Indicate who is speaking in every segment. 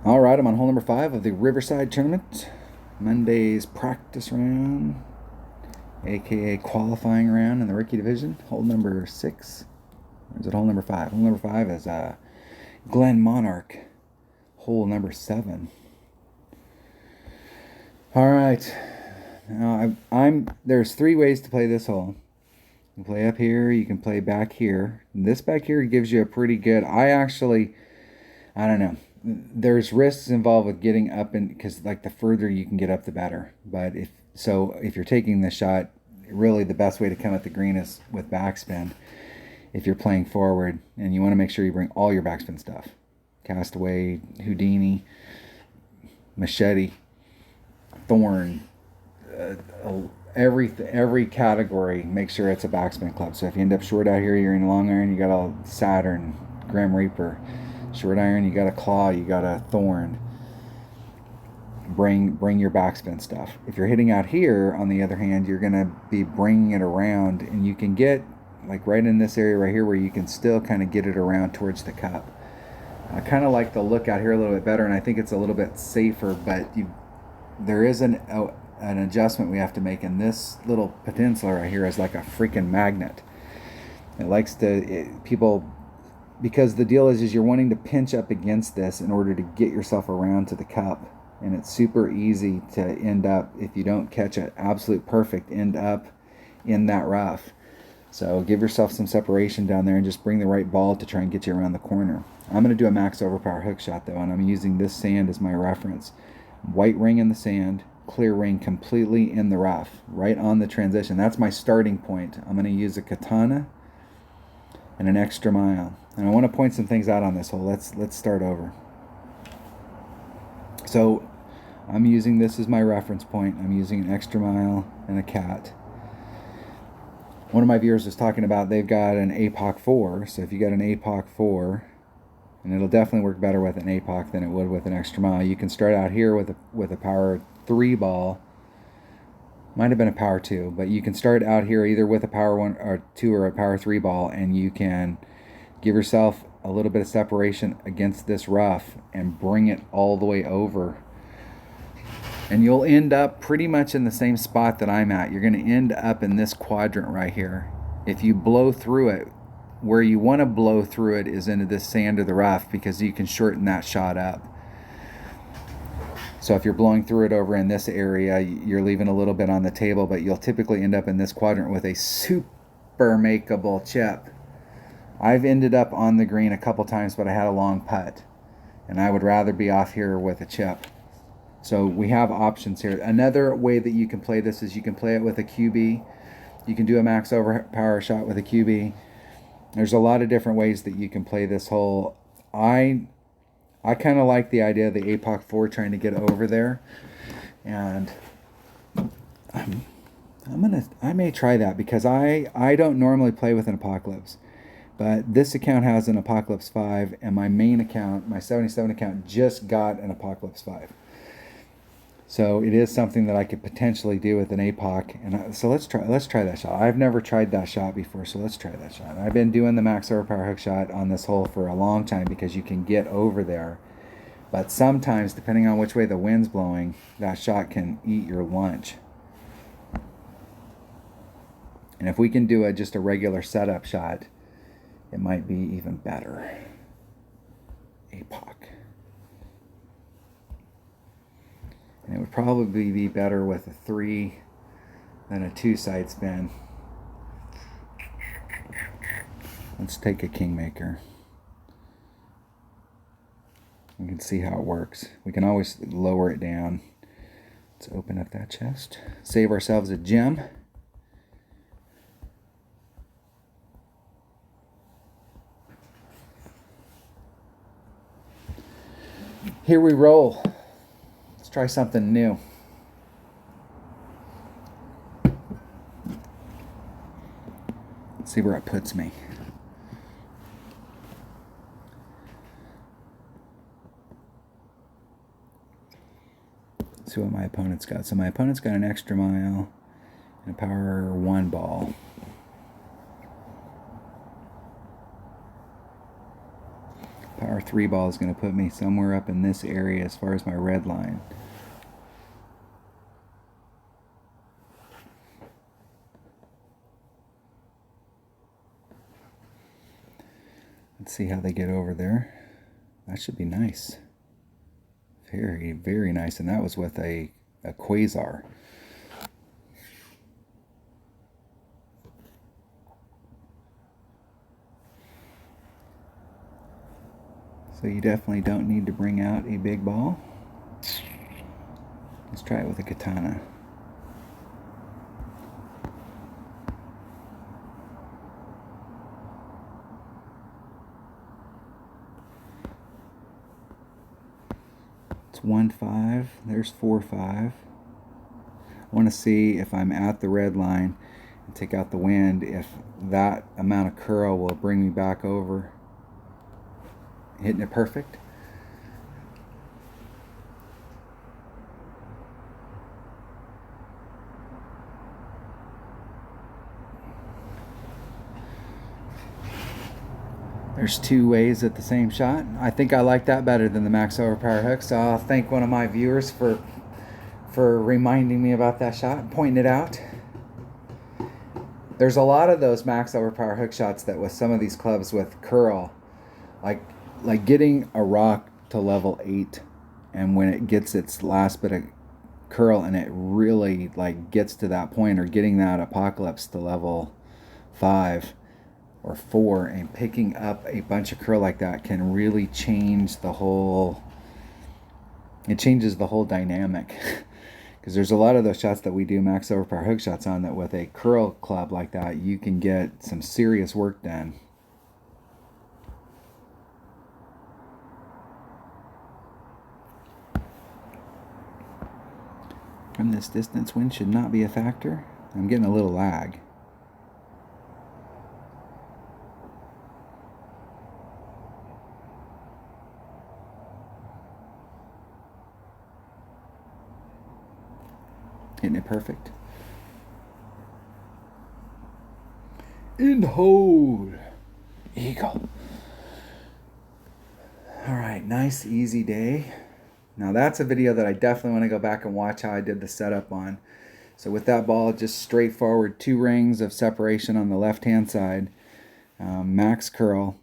Speaker 1: All right, I'm on hole number 5 of the Riverside tournament. Monday's practice round, aka qualifying round in the rookie division. Hole number 6. Or is it hole number 5? Hole number 5 is Glen Monarch. Hole number 7. All right. Now there's 3 ways to play this hole. You can play up here. You can play back here. And this back here gives you a pretty good. I don't know. There's risks involved with getting up, and because like the further you can get up, the better. But if you're taking the shot, really the best way to come at the green is with backspin. If you're playing forward, and you want to make sure you bring all your backspin stuff, Castaway, Houdini, Machete, Thorn, every category. Make sure it's a backspin club. So if you end up short out here, you're in long iron. You got a Saturn, Grim Reaper. Short iron, you got a Claw, you got a Thorn. Bring your backspin stuff. If you're hitting out here, on the other hand, you're going to be bringing it around, and you can get like right in this area right here where you can still kind of get it around towards the cup. I kind of like the look out here a little bit better, and I think it's a little bit safer, but there is an adjustment we have to make, and this little peninsula right here is like a freaking magnet. People, because the deal is you're wanting to pinch up against this in order to get yourself around to the cup, and it's super easy to end up, if you don't catch it absolute perfect, end up in that rough. So give yourself some separation down there and just bring the right ball to try and get you around the corner. I'm going to do a max overpower hook shot though, and I'm using this sand as my reference. White ring in the sand, clear ring completely in the rough, right on the transition. That's my starting point. I'm going to use a katana and an extra mile. And I want to point some things out on this hole. Let's start over. So I'm using this as my reference point. I'm using an extra mile and a cat. One of my viewers was talking about they've got an APOC 4. So if you got an APOC 4, and it'll definitely work better with an APOC than it would with an extra mile. You can start out here with a power 3 ball. Might have been a power 2, but you can start out here either with a power 1 or 2 or a power 3 ball, and you can give yourself a little bit of separation against this rough and bring it all the way over. And you'll end up pretty much in the same spot that I'm at. You're going to end up in this quadrant right here. If you blow through it, where you want to blow through it is into this sand or the rough, because you can shorten that shot up. So if you're blowing through it over in this area, you're leaving a little bit on the table, but you'll typically end up in this quadrant with a super makeable chip. I've ended up on the green a couple times, but I had a long putt, and I would rather be off here with a chip. So we have options here. Another way that you can play this is you can play it with a QB. You can do a max overpower shot with a QB. There's a lot of different ways that you can play this hole. I kind of like the idea of the APOC 4 trying to get over there, and I may try that, because I don't normally play with an Apocalypse, but this account has an Apocalypse 5, and my main account, my 77 account, just got an Apocalypse 5. So it is something that I could potentially do with an APOC, and so let's try that shot. I've never tried that shot before, so let's try that shot. I've been doing the max overpower hook shot on this hole for a long time because you can get over there, but sometimes, depending on which way the wind's blowing, that shot can eat your lunch. And if we can do just a regular setup shot, it might be even better. APOC. And it would probably be better with a 3 than a 2 side spin. Let's take a Kingmaker. We can see how it works. We can always lower it down. Let's open up that chest. Save ourselves a gem. Here we roll. Let's try something new. Let's see where it puts me. Let's see what my opponent's got. So my opponent's got an extra mile and a power 1 ball. Power par 3 ball is going to put me somewhere up in this area as far as my red line. Let's see how they get over there. That should be nice. Very, very nice. And that was with a quasar. So you definitely don't need to bring out a big ball. Let's try it with a katana. It's 1-5. There's 4-5. I want to see if I'm at the red line and take out the wind, if that amount of curl will bring me back over. Hitting it perfect. There's 2 ways at the same shot. I think I like that better than the max overpower hook, so I'll thank one of my viewers for reminding me about that shot and pointing it out. There's a lot of those max overpower hook shots that with some of these clubs with curl, like getting a rock to level 8, and when it gets its last bit of curl and it really like gets to that point, or getting that apocalypse to level 5 or 4 and picking up a bunch of curl like that can really change the whole, it changes the whole dynamic. Because there's a lot of those shots that we do max overpower hook shots on that with a curl club like that, you can get some serious work done. From this distance, wind should not be a factor. I'm getting a little lag. Hitting it perfect. In hold. Eagle. Alright, nice easy day. Now that's a video that I definitely want to go back and watch how I did the setup on. So with that ball, just straightforward 2 rings of separation on the left hand side. Max curl.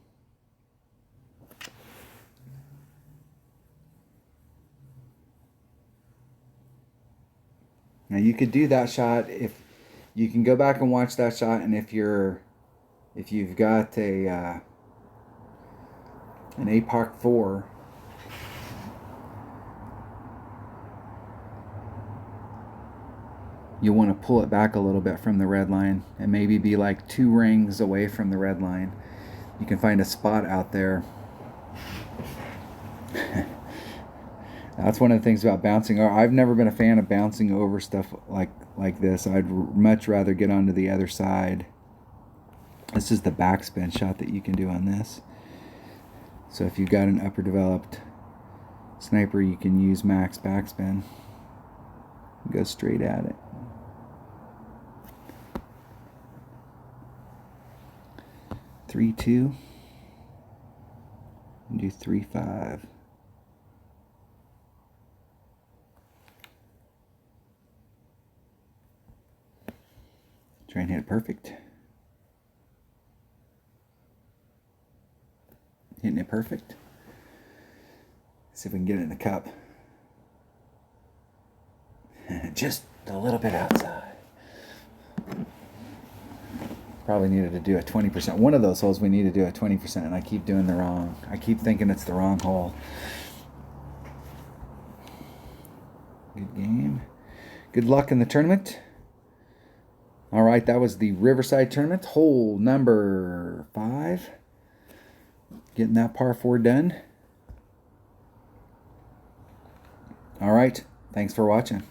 Speaker 1: Now you could do that shot, if you can go back and watch that shot, and if you've got an APOC 4, you want to pull it back a little bit from the red line and maybe be like 2 rings away from the red line. You can find a spot out there. That's one of the things about bouncing. I've never been a fan of bouncing over stuff like this. I'd much rather get onto the other side. This is the backspin shot that you can do on this. So if you've got an upper developed sniper, you can use max backspin. Go straight at it. Three, 2. And do 3-5. Try and hit it perfect. Hitting it perfect. See if we can get it in the cup. Just a little bit outside. Probably needed to do a 20%. One of those holes we need to do a 20%, and I keep doing the wrong. I keep thinking it's the wrong hole. Good game. Good luck in the tournament. All right, that was the Riverside tournament, hole number 5. Getting that par 4 done. All right, thanks for watching.